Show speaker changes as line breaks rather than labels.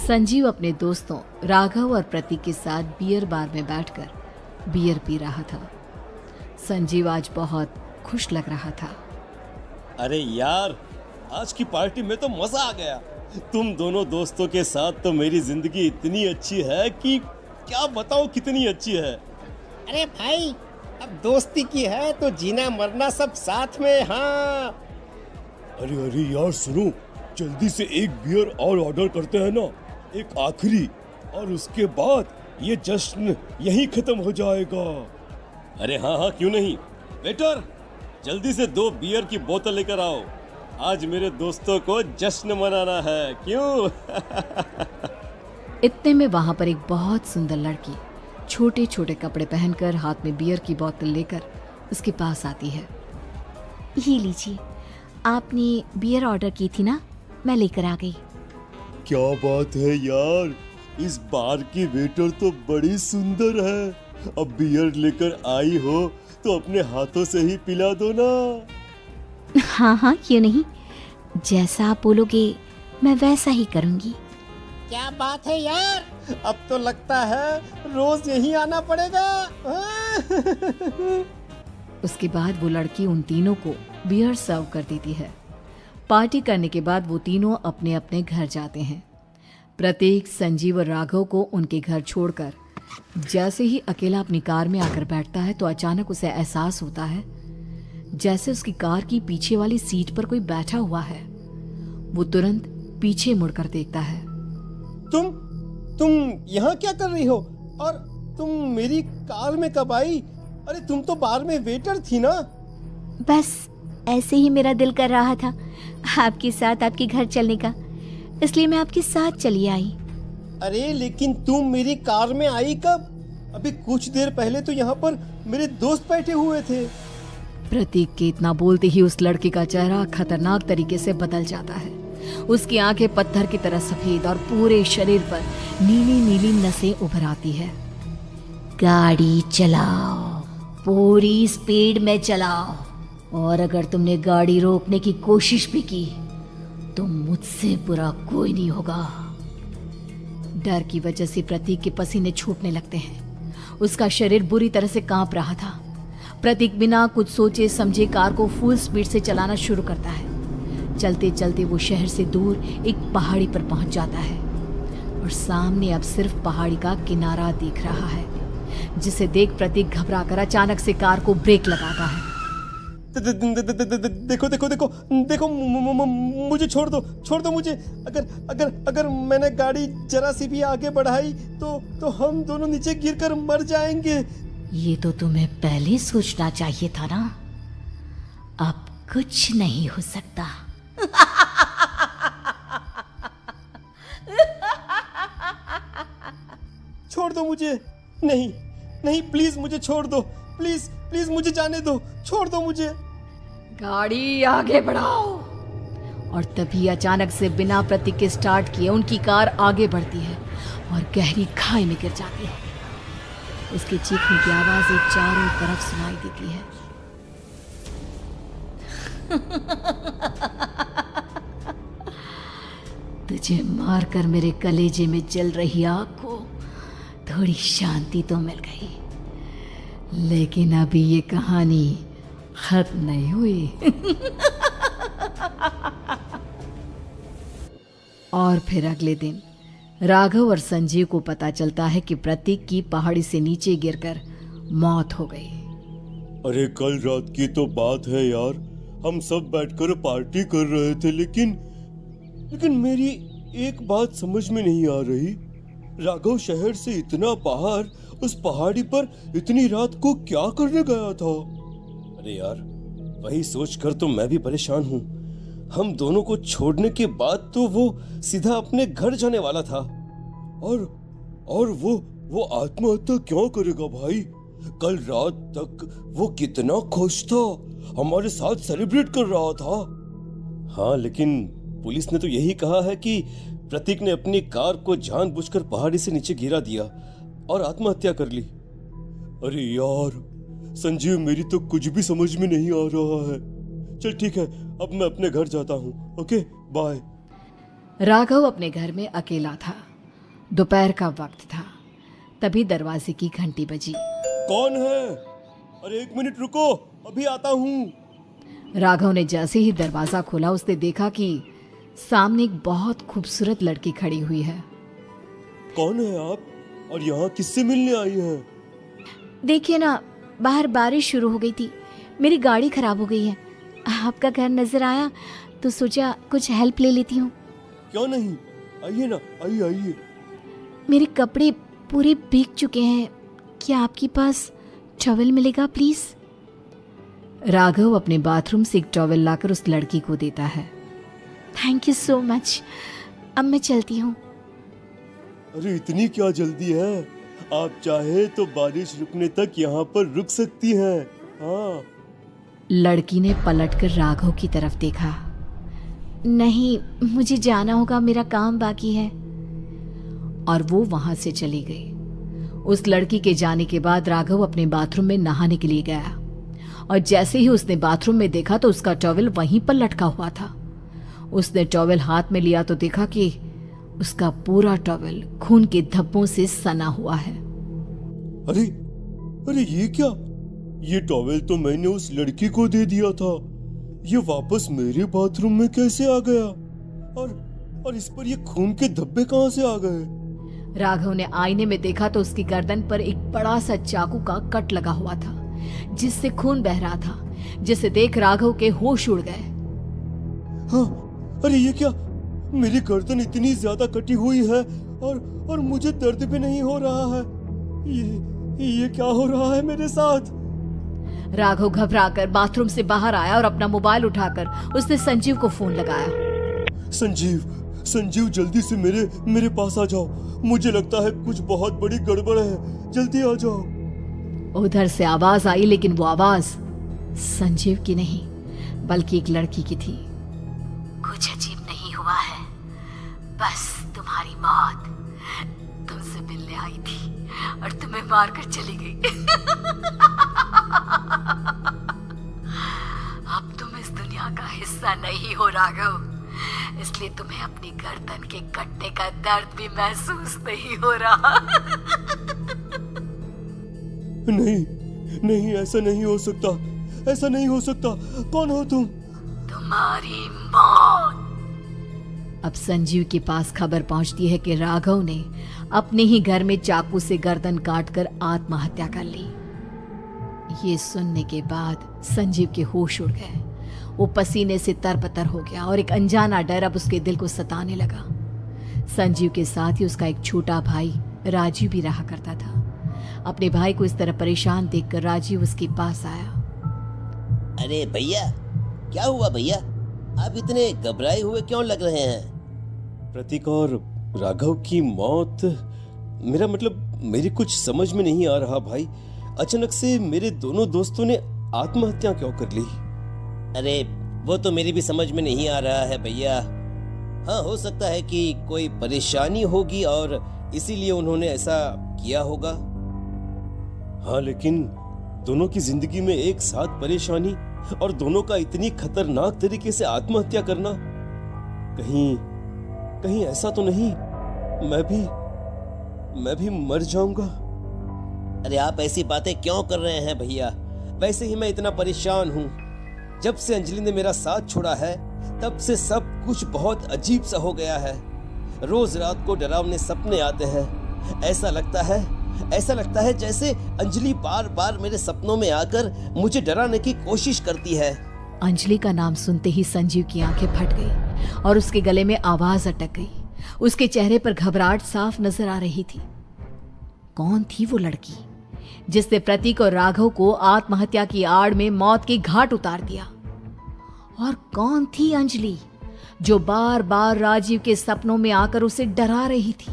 संजीव अपने दोस्तों राघव और प्रतीक के साथ बियर बार में बैठकर बियर पी रहा था। संजीव आज बहुत खुश लग रहा था।
अरे यार, आज की पार्टी में तो मजा आ गया। तुम दोनों दोस्तों के साथ तो मेरी जिंदगी इतनी अच्छी है कि क्या बताऊं कितनी अच्छी है।
अरे भाई, अब दोस्ती की है तो जीना मरना सब साथ में। हाँ
अरे अरे यार सुनो, जल्दी से एक बियर और ऑर्डर करते हैं ना, एक आखिरी, और उसके बाद ये जश्न यहीं खत्म हो जाएगा। अरे हाँ हाँ, क्यों नहीं। वेटर, जल्दी से 2 बियर की बोतल लेकर आओ। आज मेरे दोस्तों को जश्न मनाना है, क्यों?
इतने में वहां पर एक बहुत सुंदर लड़की छोटे छोटे कपड़े पहनकर हाथ में बियर की बोतल लेकर उसके पास आती है।
ये लीजिए, आपने बियर ऑर्डर की थी ना, मैं लेकर आ गई।
क्या बात है यार, इस बार की वेटर तो बड़ी सुंदर है। अब बियर लेकर आई हो तो अपने हाथों से ही पिला दो ना।
हाँ हाँ, क्यों नहीं, जैसा आप बोलोगे मैं वैसा ही करूँगी।
क्या बात है यार, अब तो लगता है रोज यहीं आना पड़ेगा।
उसके बाद वो लड़की उन तीनों को बियर सर्व कर देती है। पार्टी करने के बाद वो तीनों अपने अपने घर जाते हैं। प्रतीक, संजीव और राघव को उनके घर छोड़कर जैसे ही अकेला अपनी कार में आकर बैठता है तो अचानक उसे एहसास होता है जैसे उसकी कार की पीछे वाली सीट पर कोई बैठा हुआ है। वो तुरंत पीछे मुड़कर देखता है।
तुम यहाँ क्या कर रही हो? और तुम मेरी कार में कब आई? अरे तुम तो बार में वेटर थी ना।
बस ऐसे ही मेरा दिल कर रहा था आपके साथ आपके घर चलने का, इसलिए मैं आपके साथ चली आई।
अरे लेकिन तुम मेरी कार में आई कब? अभी कुछ देर पहले तो यहाँ पर मेरे दोस्त बैठे हुए थे।
प्रतीक के इतना बोलते ही उस लड़के का चेहरा खतरनाक तरीके से बदल जाता है। उसकी आंखें पत्थर की तरह सफेद और पूरे शरीर पर नीली नीली नसें उभर आती है।
गाड़ी चलाओ, पूरी स्पीड में चलाओ, और अगर तुमने गाड़ी रोकने की कोशिश भी की तो मुझसे बुरा कोई नहीं होगा।
डर की वजह से प्रतीक के पसीने छूटने लगते हैं। उसका शरीर बुरी तरह से कांप रहा था। प्रतीक बिना कुछ सोचे समझे कार को फुल स्पीड से चलाना शुरू करता है। चलते चलते वो शहर से दूर एक पहाड़ी पर पहुंच जाता है और सामने अब सिर्फ पहाड़ी का किनारा दिख रहा है, जिसे देख प्रतीक घबराकर अचानक से कार को ब्रेक लगाता है।
देखो देखो देखो देखो, मुझे छोड़ दो मुझे। अगर मैंने गाड़ी जरा सी भी आगे बढ़ाई तो हम दोनों नीचे गिरकर मर जाएंगे।
ये तो तुम्हें पहले सोचना चाहिए था ना। अब कुछ नहीं हो सकता।
छोड़ दो मुझे। नहीं प्लीज मुझे छोड़ दो। प्लीज मुझे जाने दो। छोड़ दो मुझे।
गाड़ी आगे बढ़ाओ। और तभी अचानक से बिना प्रतीक के स्टार्ट किए उनकी कार आगे बढ़ती है और गहरी खाई में गिर जाती है। उसके चीखने की आवाजें चारों तरफ सुनाई देती है। तुझे मारकर मेरे कलेजे में जल रही आग को थोड़ी शांति तो मिल गई, लेकिन अभी ये कहानी खत्म नहीं हुई। और फिर अगले दिन राघव और संजीव को पता चलता है कि प्रतीक की पहाड़ी से नीचे गिरकर मौत हो गई।
अरे कल रात की तो बात है यार, हम सब बैठकर पार्टी कर रहे थे, लेकिन मेरी एक बात समझ में नहीं आ रही। राघव शहर से इतना बाहर उस पहाड़ी पर इतनी रात को क्या करने गया था? अरे यार, वही सोचकर तो मैं भी परेशान हूँ। हम दोनों को छोड़ने के बाद तो वो सीधा अपने घर जाने वाला था, और वो आत्महत्या क्यों करेगा भाई? कल रात तक वो कितना खुश था, हमारे साथ सेलिब्रेट कर रहा था। हाँ, लेकिन पुलिस ने तो यही कहा है कि प्रतीक ने अपनी कार को जानबूझकर पहाड़ी से नीचे गिरा दिया और आत्महत्या कर ली। अरे यार संजीव, मेरी तो कुछ भी समझ में नहीं आ रहा है। चल ठीक है, अब मैं अपने घर जाता हूँ। Okay, bye.
राघव अपने घर में अकेला था। दोपहर का वक्त था। तभी दरवाजे की घंटी बजी।
कौन है? अरे 1 मिनट रुको, अभी आता हूँ।
राघव ने जैसे ही दरवाजा खोला उसने देखा कि सामने एक बहुत खूबसूरत लड़की खड़ी हुई है।
कौन है आप और यहाँ किससे मिलने आई हैं?
देखिए ना, बाहर बारिश शुरू हो गई थी, मेरी गाड़ी खराब हो गई है। आपका घर नजर आया तो सोचा कुछ हेल्प ले लेती हूँ।
क्यों नहीं, आइए ना, आइए आइए।
मेरे कपड़े पूरे भीग चुके हैं, क्या आपके पास टॉवल मिलेगा प्लीज? राघव अपने बाथरूम से एक टॉवल लाकर उस लड़की को देता है। थैंक यू सो मच, अब मैं चलती हूँ।
अरे इतनी क्या जल्दी है? आप चाहे तो बारिश रुकने तक यहाँ पर रुक सकती हैं। हाँ।
लड़की ने पलटकर राघव की तरफ देखा। नहीं, मुझे जाना होगा, मेरा काम बाकी है। और वो वहां से चली गई। उस लड़की के जाने के बाद राघव अपने बाथरूम में नहाने के लिए गया और जैसे ही उसने बाथरूम में देखा तो उसका टॉवल वहीं पर लटका हुआ था। उसने टॉवल हाथ में लिया तो देखा कि उसका पूरा टॉवल खून के धब्बों से सना हुआ है।
अरे अरे ये क्या? ये टॉवेल तो मैंने उस लड़की को दे दिया था। ये वापस मेरे बाथरूम में कैसे आ गया? और इस पर ये खून के धब्बे कहां से आ गए?
राघव ने आईने में देखा तो उसकी गर्दन पर एक बड़ा सा चाकू का कट लगा हुआ था जिससे खून बह रहा था, जिसे देख राघव के होश उड़ गए।
हाँ, अरे ये क्या? मेरी गर्दन इतनी ज्यादा कटी हुई है और मुझे दर्द भी नहीं हो रहा है। ये क्या हो रहा है मेरे साथ?
राघव घबराकर बाथरूम से बाहर आया और अपना मोबाइल उठाकर उसने संजीव को फोन लगाया।
संजीव जल्दी से मेरे पास आ जाओ। मुझे लगता है कुछ बहुत बड़ी गड़बड़ है, जल्दी आ जाओ।
उधर से आवाज आई, लेकिन वो आवाज संजीव की नहीं बल्कि एक लड़की की थी।
कुछ अजीब नहीं हुआ है, बस तुम्हारी मौत तुमसे मिलने आई थी और तुम्हें मारकर चली गई। अब तुम इस दुनिया का हिस्सा नहीं हो राघव, इसलिए तुम्हें अपनी गर्दन के कटने का दर्द भी महसूस नहीं हो रहा।
नहीं, ऐसा नहीं हो सकता, ऐसा नहीं हो सकता। कौन हो तुम?
तुम्हारी मौत।
अब संजीव के पास खबर पहुंचती है कि राघव ने अपने ही घर में चाकू से गर्दन काटकर आत्महत्या कर ली। ये सुनने के बाद संजीव के होश उड़ गए। वो पसीने से तरबतर हो गया और एक अनजाना डर अब उसके दिल को सताने लगा। संजीव के साथ ही उसका एक छोटा भाई राजीव भी रहा करता था। अपने भाई को इस तरह परेशान देखकर राजीव उसके पास आया।
अरे भैया, क्या हुआ भैया? आप इतने घबराए हुए क्यों लग रहे हैं?
प्रतीक और राघव की मौत, मेरा मतलब मेरी कुछ समझ में नहीं आ रहा भाई। अचानक से मेरे दोनों दोस्तों ने आत्महत्या क्यों कर ली?
अरे वो तो मेरी भी समझ में नहीं आ रहा है भैया। हाँ, हो सकता है कि कोई परेशानी होगी और इसीलिए उन्होंने ऐसा किया होगा।
हाँ, लेकिन दोनों की जिंदगी में एक साथ परेशानी और दोनों का इतनी खतरनाक तरीके से आत्महत्या करना, कहीं ऐसा तो नहीं मैं भी मर जाऊंगा?
अरे आप ऐसी बातें क्यों कर रहे हैं भैया? वैसे ही मैं इतना परेशान हूँ। जब से अंजलि ने मेरा साथ छोड़ा है तब से सब कुछ बहुत अजीब सा हो गया है। रोज रात को डरावने सपने आते हैं। ऐसा लगता है जैसे अंजलि बार बार मेरे सपनों में आकर मुझे डराने की कोशिश करती है।
अंजलि का नाम सुनते ही संजीव की आंखें फट गई और उसके गले में आवाज अटक गई। उसके चेहरे पर घबराहट साफ नजर आ रही थी। कौन थी वो लड़की जिसने प्रतीक और राघव को आत्महत्या की आड़ में मौत के घाट उतार दिया? और कौन थी अंजलि जो बार बार राजीव के सपनों में आकर उसे डरा रही थी?